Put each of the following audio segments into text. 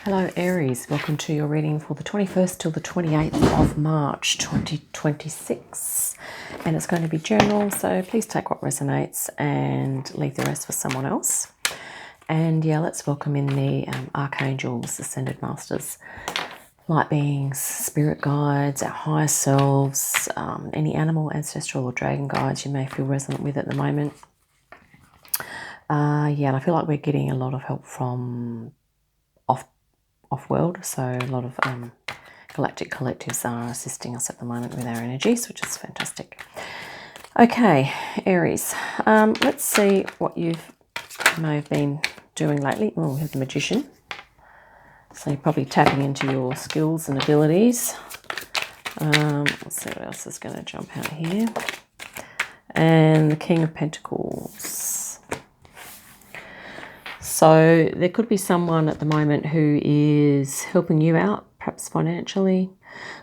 Hello Aries, welcome to your reading for the 21st till the 28th of March 2026, and it's going to be general, so please take what resonates and leave the rest for someone else. And yeah, let's welcome in the archangels, ascended masters, light beings, spirit guides, our higher selves, any animal, ancestral or dragon guides you may feel resonant with at the moment. Yeah, and I feel like we're getting a lot of help from off-world, so a lot of galactic collectives are assisting us at the moment with our energies, which is fantastic. Okay, Aries, let's see what you may have been doing lately. Oh, we have the Magician, so you're probably tapping into your skills and abilities. Let's see what else is going to jump out here. And the King of Pentacles. So there could be someone at the moment who is helping you out, perhaps financially,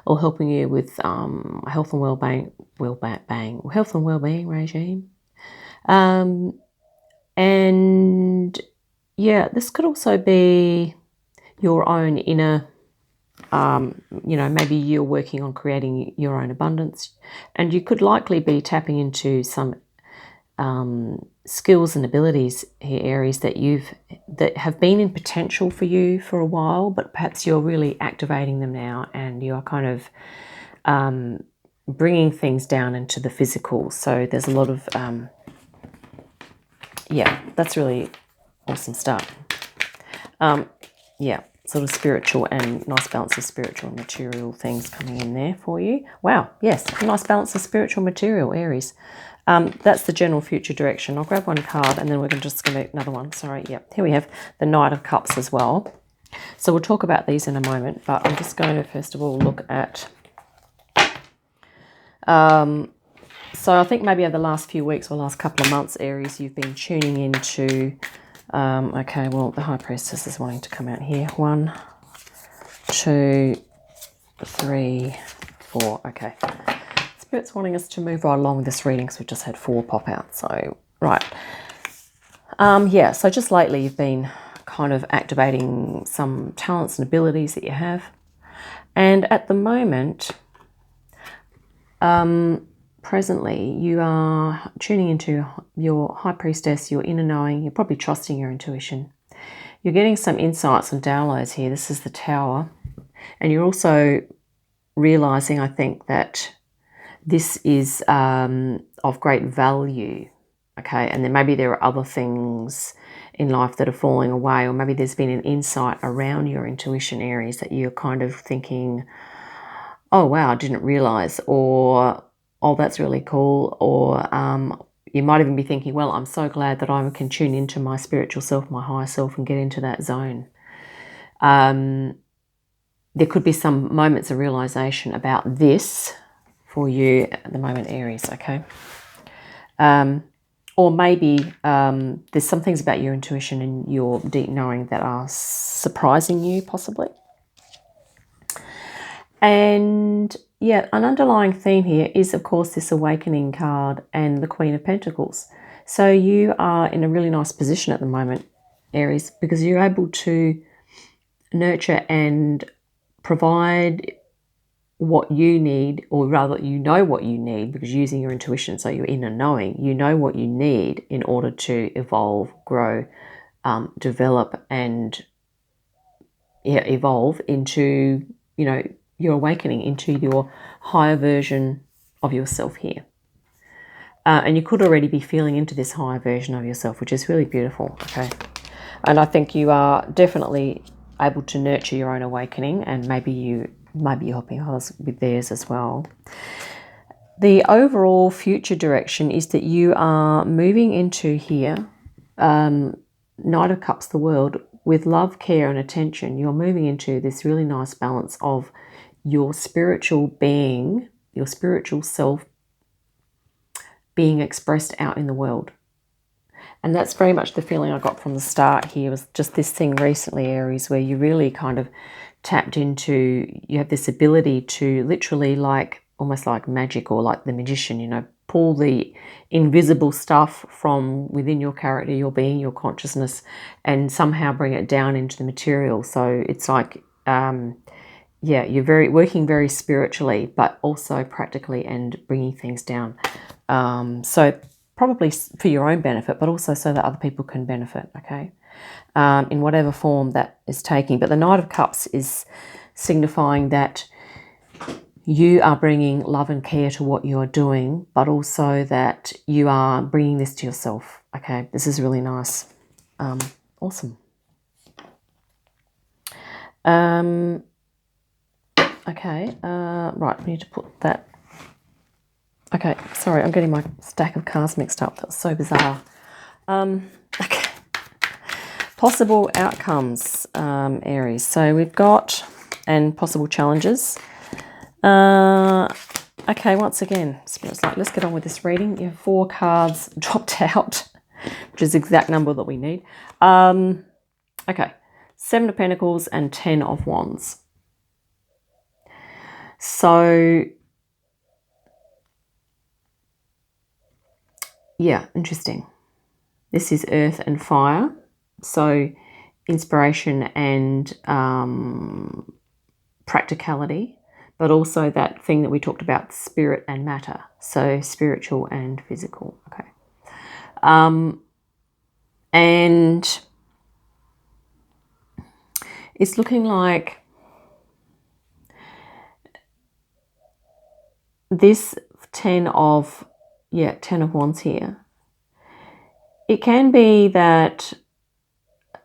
or helping you with health and well-being regime. And yeah, this could also be your own inner, maybe you're working on creating your own abundance, and you could likely be tapping into some skills and abilities here, Aries, that have been in potential for you for a while, but perhaps you're really activating them now, and you're kind of bringing things down into the physical. So there's a lot of yeah, that's really awesome stuff. Yeah, sort of spiritual and nice balance of spiritual and material things coming in there for you. Wow, yes, a nice balance of spiritual material, Aries. That's the general future direction. I'll grab one card and then we're just going to another one. Sorry, yep. Here we have the Knight of Cups as well. So we'll talk about these in a moment, but I'm just going to first of all look at... so I think maybe over the last few weeks or last couple of months, Aries, you've been tuning into... okay, well, the High Priestess is wanting to come out here. 1, 2, 3, 4. Okay. Spirit's wanting us to move right along with this reading because we've just had 4 pop out. So, right. Yeah, so just lately you've been kind of activating some talents and abilities that you have. And at the moment, presently, you are tuning into your High Priestess, your inner knowing. You're probably trusting your intuition. You're getting some insights and downloads here. This is the Tower. And you're also realizing, I think, that this is of great value, okay? And then maybe there are other things in life that are falling away, or maybe there's been an insight around your intuition, Aries, that you're kind of thinking, oh, wow, I didn't realize, or, oh, that's really cool, or you might even be thinking, well, I'm so glad that I can tune into my spiritual self, my higher self, and get into that zone. There could be some moments of realization about this for you at the moment, Aries, okay? Or maybe there's some things about your intuition and your deep knowing that are surprising you, possibly. And yeah, an underlying theme here is, of course, this Awakening card and the Queen of Pentacles. So you are in a really nice position at the moment, Aries, because you're able to nurture and provide what you need, or rather you know what you need, because using your intuition, so your inner knowing, you know what you need in order to evolve, grow, develop, and evolve into, your awakening, into your higher version of yourself here. And you could already be feeling into this higher version of yourself, which is really beautiful, okay? And I think you are definitely able to nurture your own awakening, and maybe you're helping others with theirs as well. The overall future direction is that you are moving into here, Knight of Cups, the World, with love, care, and attention. You're moving into this really nice balance of your spiritual being, your spiritual self being expressed out in the world. And that's very much the feeling I got from the start here, was just this thing recently, Aries, where you really kind of tapped into, you have this ability to literally, like almost like magic, or like the Magician, pull the invisible stuff from within your character, your being, your consciousness, and somehow bring it down into the material. So it's like, yeah, you're working very spiritually, but also practically and bringing things down. So probably for your own benefit, but also so that other people can benefit, okay, in whatever form that is taking. But the Knight of Cups is signifying that you are bringing love and care to what you're doing, but also that you are bringing this to yourself, okay? This is really nice. Awesome. Okay, right, we need to put that. Okay, sorry, I'm getting my stack of cards mixed up. That was so bizarre. Okay. Possible outcomes, Aries. So we've got, and possible challenges. Okay, once again, Spirit's like, let's get on with this reading. You have 4 cards dropped out, which is the exact number that we need. Okay, 7 of Pentacles and 10 of Wands. So, yeah, interesting. This is earth and fire. So, inspiration and practicality, but also that thing that we talked about, spirit and matter. So, spiritual and physical. Okay. And it's looking like this 10 of Wands here. It can be that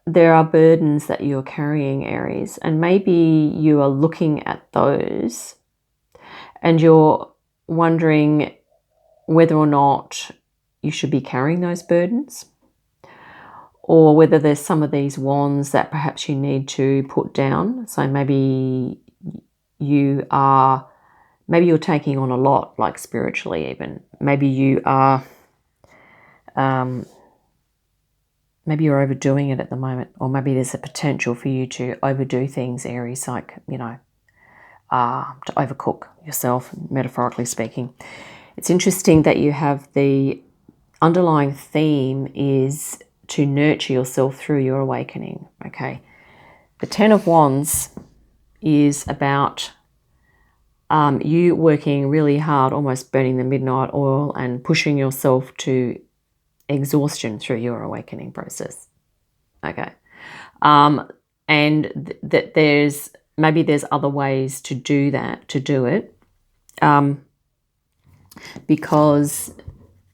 there are burdens that you're carrying, Aries, and maybe you are looking at those and you're wondering whether or not you should be carrying those burdens, or whether there's some of these wands that perhaps you need to put down. So maybe you're taking on a lot, like spiritually even. Maybe you are, maybe you're overdoing it at the moment, or maybe there's a potential for you to overdo things, Aries, like, you know, to overcook yourself, metaphorically speaking. It's interesting that you have the underlying theme is to nurture yourself through your awakening, okay? The 10 of Wands is about you working really hard, almost burning the midnight oil and pushing yourself to exhaustion through your awakening process, okay? And that there's other ways to do that, to do it, because.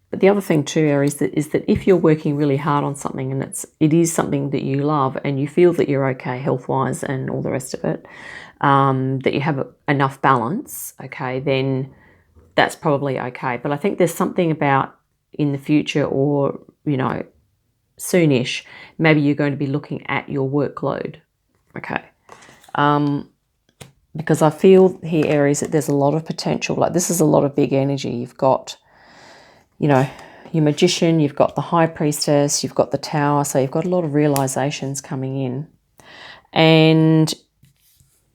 But the other thing too, Aries, is that if you're working really hard on something and it is something that you love and you feel that you're okay health-wise and all the rest of it, that you have enough balance, okay, then that's probably okay. But I think there's something about in the future, or, you know, soonish, maybe you're going to be looking at your workload, okay? Because I feel here, Aries, that there's a lot of potential. Like, this is a lot of big energy. You've got, you know, your Magician, you've got the High Priestess, you've got the Tower, so you've got a lot of realizations coming in. And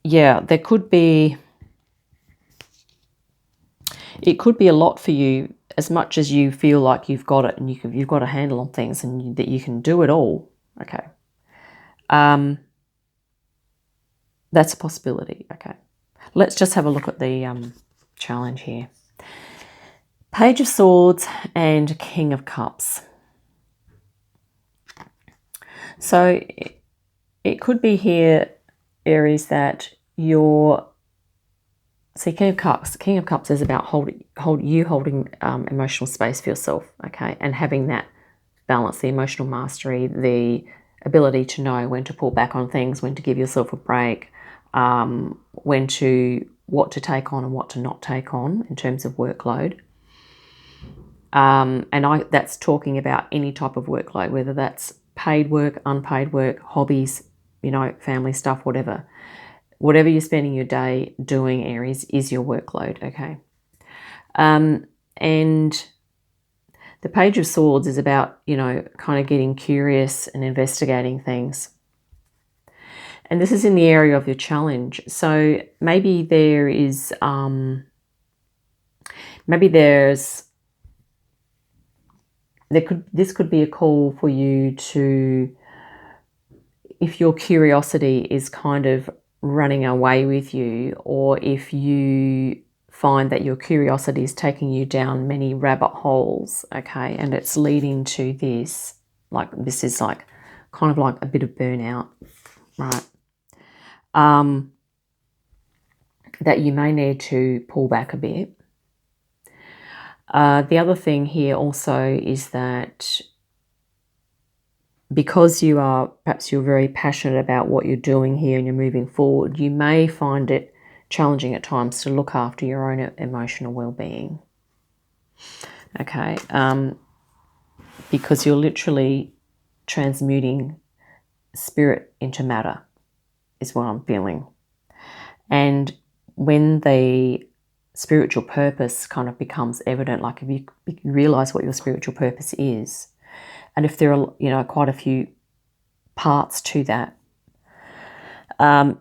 yeah, it could be a lot for you, as much as you feel like you've got it and you've got a handle on things and that you can do it all, okay. That's a possibility, okay. Let's just have a look at the challenge here. Page of Swords and King of Cups. So it could be here, Aries, that you're... See, King of Cups is about holding emotional space for yourself, okay, and having that balance, the emotional mastery, the ability to know when to pull back on things, when to give yourself a break, what to take on and what to not take on in terms of workload. That's talking about any type of workload, whether that's paid work, unpaid work, hobbies, you know, family stuff, whatever. Whatever you're spending your day doing, Aries, is your workload, okay? And the Page of Swords is about, you know, kind of getting curious and investigating things. And this is in the area of your challenge. So maybe there's this could be a call for you to, if your curiosity is kind of running away with you, or if you find that your curiosity is taking you down many rabbit holes, okay, and it's leading to this, like this is like kind of like a bit of burnout, right? That you may need to pull back a bit. The other thing here also is that because you're very passionate about what you're doing here and you're moving forward, you may find it challenging at times to look after your own emotional well-being. Okay, because you're literally transmuting spirit into matter, is what I'm feeling. And when the spiritual purpose kind of becomes evident, like if you realize what your spiritual purpose is, and if there are, you know, quite a few parts to that,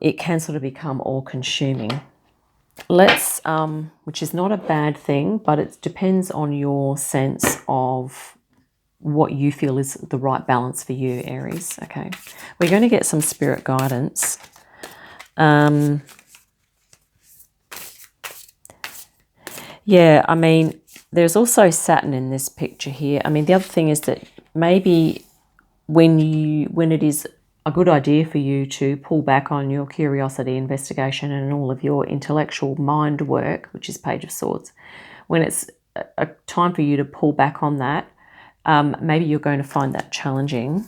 it can sort of become all-consuming. Which is not a bad thing, but it depends on your sense of what you feel is the right balance for you, Aries. Okay, we're going to get some spirit guidance. Yeah, I mean, there's also Saturn in this picture here. I mean, the other thing is that maybe when it is a good idea for you to pull back on your curiosity, investigation, and all of your intellectual mind work, which is Page of Swords, when it's a time for you to pull back on that, maybe you're going to find that challenging.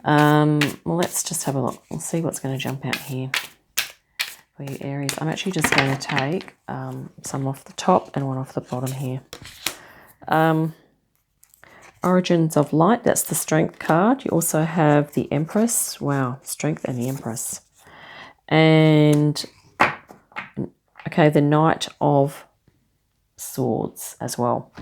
Well, let's just have a look. We'll see what's going to jump out here for you, Aries. I'm actually just going to take some off the top and one off the bottom here. Origins of Light, that's the Strength card. You also have the Empress. Wow, Strength and the Empress. And, okay, the Knight of Swords as well.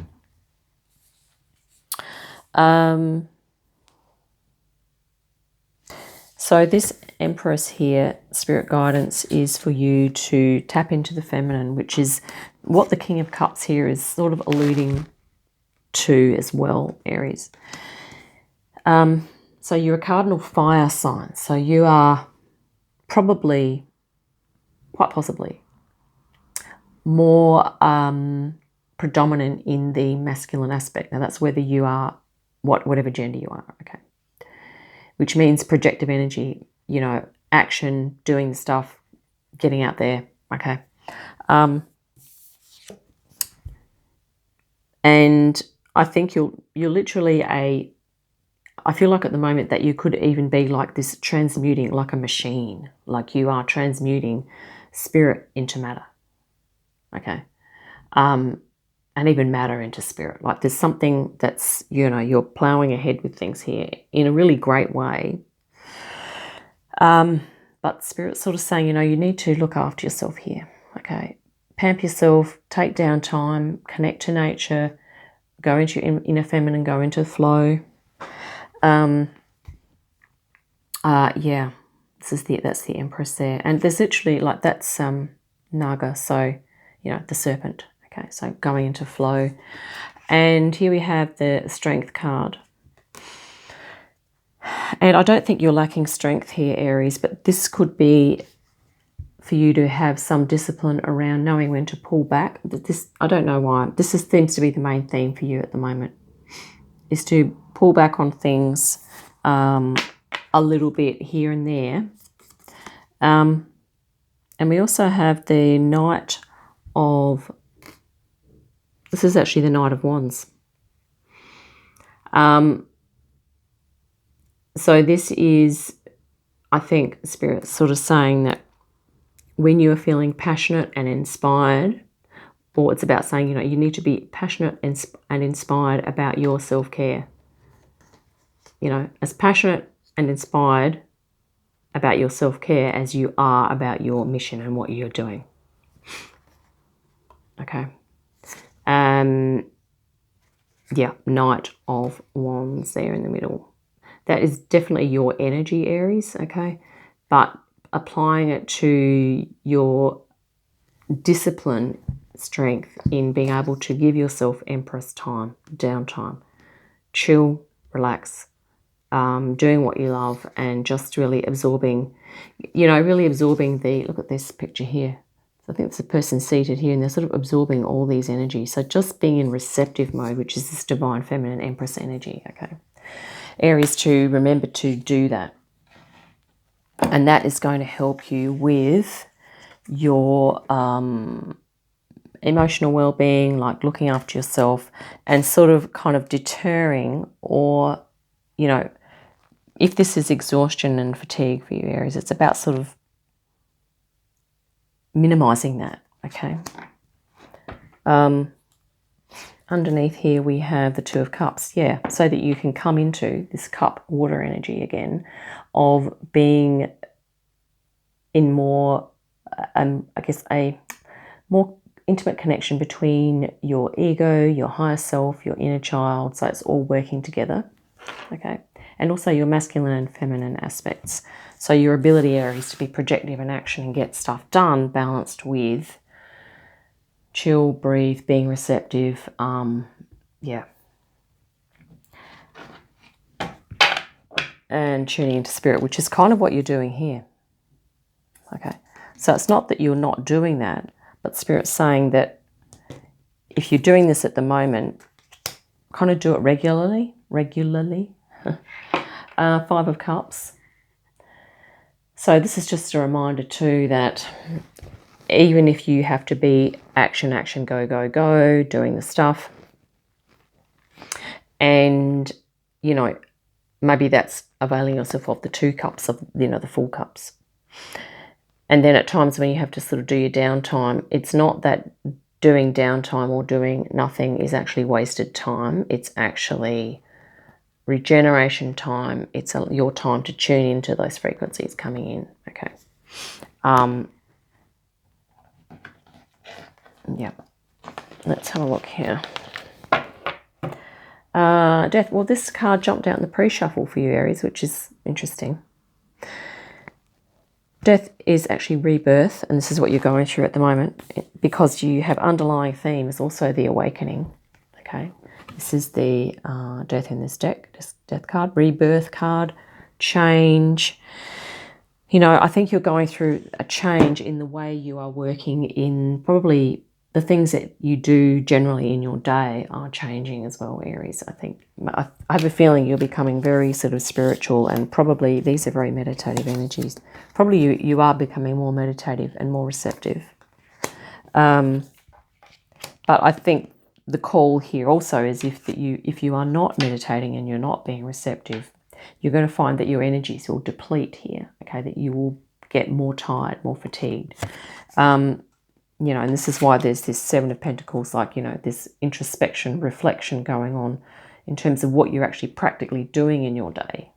So this Empress here, spirit guidance, is for you to tap into the feminine, which is what the King of Cups here is sort of alluding to as well, Aries. So you're a cardinal fire sign. So you are probably, quite possibly, more predominant in the masculine aspect. Now that's whether you are whatever gender you are, okay. Which means projective energy, you know, action, doing stuff, getting out there, okay. And I think you're literally I feel like at the moment that you could even be like this, transmuting like a machine, like you are transmuting spirit into matter, okay, and even matter into spirit. Like there's something that's, you know, you're plowing ahead with things here in a really great way. But spirit's sort of saying, you know, you need to look after yourself here, okay. Pamper yourself, take down time, connect to nature, go into your inner feminine, go into the flow. Yeah, that's the Empress there, and there's literally like that's Naga, so you know, the serpent. Okay, so going into flow, and here we have the Strength card. And I don't think you're lacking strength here, Aries, but this could be for you to have some discipline around knowing when to pull back. This, I don't know why, this seems to be the main theme for you at the moment, is to pull back on things a little bit here and there. And we also have the Knight of, this is actually the Knight of Wands. So this is, I think, Spirit sort of saying that when you are feeling passionate and inspired, or it's about saying, you know, you need to be passionate and inspired about your self-care. You know, as passionate and inspired about your self-care as you are about your mission and what you're doing. Okay. Yeah, Knight of Wands there in the middle. That is definitely your energy, Aries, okay? But applying it to your discipline, strength in being able to give yourself Empress time, downtime, chill, relax, doing what you love, and just really absorbing, really absorbing look at this picture here. So I think it's a person seated here, and they're sort of absorbing all these energies. So just being in receptive mode, which is this divine feminine empress energy, okay? Aries, to remember to do that. And that is going to help you with your emotional well-being, like looking after yourself, and sort of kind of deterring, or, if this is exhaustion and fatigue for you, Aries, it's about sort of minimizing that, okay? Underneath here we have the Two of Cups, yeah, so that you can come into this cup water energy again of being in more, I guess, a more intimate connection between your ego, your higher self, your inner child, so it's all working together, okay? And also your masculine and feminine aspects. So your ability, Aries, to be projective in action and get stuff done, balanced with chill, breathe, being receptive, yeah. And tuning into spirit, which is kind of what you're doing here, okay? So it's not that you're not doing that, but Spirit's saying that if you're doing this at the moment, kind of do it regularly. Five of Cups. So this is just a reminder too that even if you have to be action, go, doing the stuff, and, maybe that's availing yourself of the 2 cups of, the full cups. And then at times when you have to sort of do your downtime, it's not that doing downtime or doing nothing is actually wasted time. It's actually regeneration time. It's your time to tune into those frequencies coming in, okay? Yeah. Let's have a look here. Death. Well, this card jumped out in the pre-shuffle for you, Aries, which is interesting. Death is actually rebirth, and this is what you're going through at the moment, because you have underlying themes, also the awakening, okay? This is the death in this deck, this death card, rebirth card, change. I think you're going through a change in the way you are working, in probably the things that you do generally in your day are changing as well, Aries. I have a feeling you're becoming very sort of spiritual, and probably these are very meditative energies. Probably you are becoming more meditative and more receptive. But I think the call here also is if you are not meditating and you're not being receptive, you're going to find that your energies will deplete here, okay, that you will get more tired, more fatigued. And this is why there's this 7 of Pentacles, like, this introspection, reflection going on in terms of what you're actually practically doing in your day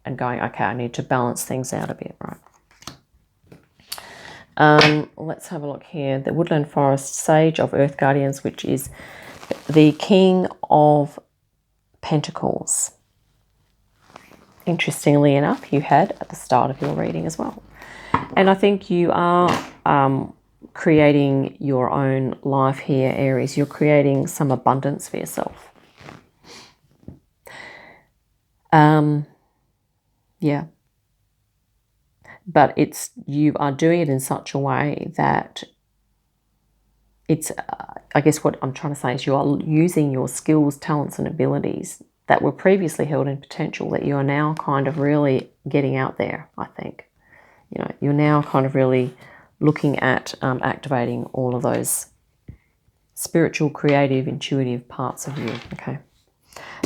and going, okay, I need to balance things out a bit, right? Let's have a look here. The Woodland Forest Sage of Earth Guardians, which is the King of Pentacles. Interestingly enough, you had at the start of your reading as well. And I think you are creating your own life here, Aries. You're creating some abundance for yourself. Yeah. But you are doing it in such a way that it's, I guess what I'm trying to say is you are using your skills, talents, and abilities that were previously held in potential, that you are now kind of really getting out there, I think. You're now kind of really looking at activating all of those spiritual, creative, intuitive parts of you, okay?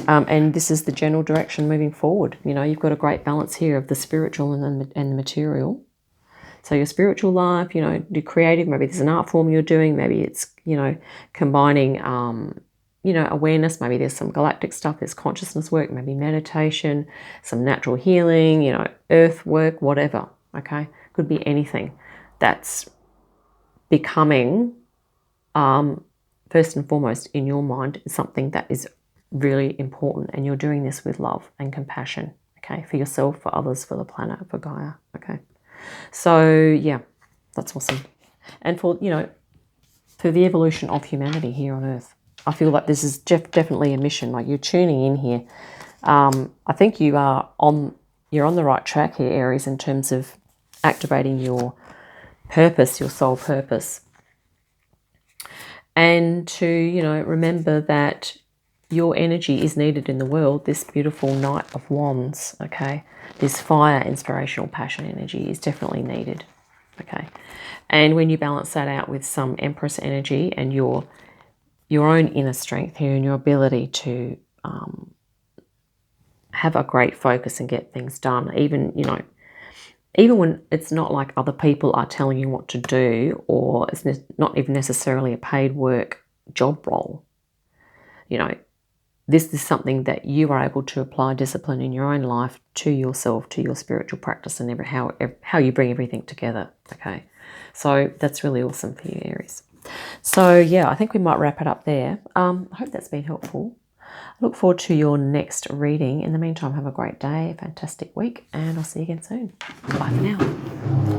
And this is the general direction moving forward. You've got a great balance here of the spiritual and the material. So your spiritual life, do creative, maybe there's an art form you're doing, maybe it's, combining, awareness, maybe there's some galactic stuff, there's consciousness work, maybe meditation, some natural healing, earth work, whatever, okay? Could be anything that's becoming, first and foremost in your mind, something that is really important, and you're doing this with love and compassion, okay, for yourself, for others, for the planet, for Gaia, okay? So yeah, that's awesome. And for, for the evolution of humanity here on Earth, I feel like this is definitely a mission. Like, you're tuning in here. I think you're on the right track here, Aries, in terms of activating your purpose, your soul purpose. And to, you know, remember that your energy is needed in the world. This beautiful Knight of Wands, okay? This fire, inspirational, passion energy is definitely needed, okay? And when you balance that out with some Empress energy and your own inner strength here and your ability to have a great focus and get things done, even, you know, even when it's not like other people are telling you what to do, or it's not even necessarily a paid work job role, you know, this is something that you are able to apply discipline in your own life to yourself, to your spiritual practice, and how you bring everything together, okay? So that's really awesome for you, Aries. So yeah, I think we might wrap it up there. I hope that's been helpful. I look forward to your next reading. In the meantime, have a great day, a fantastic week, and I'll see you again soon. Bye for now.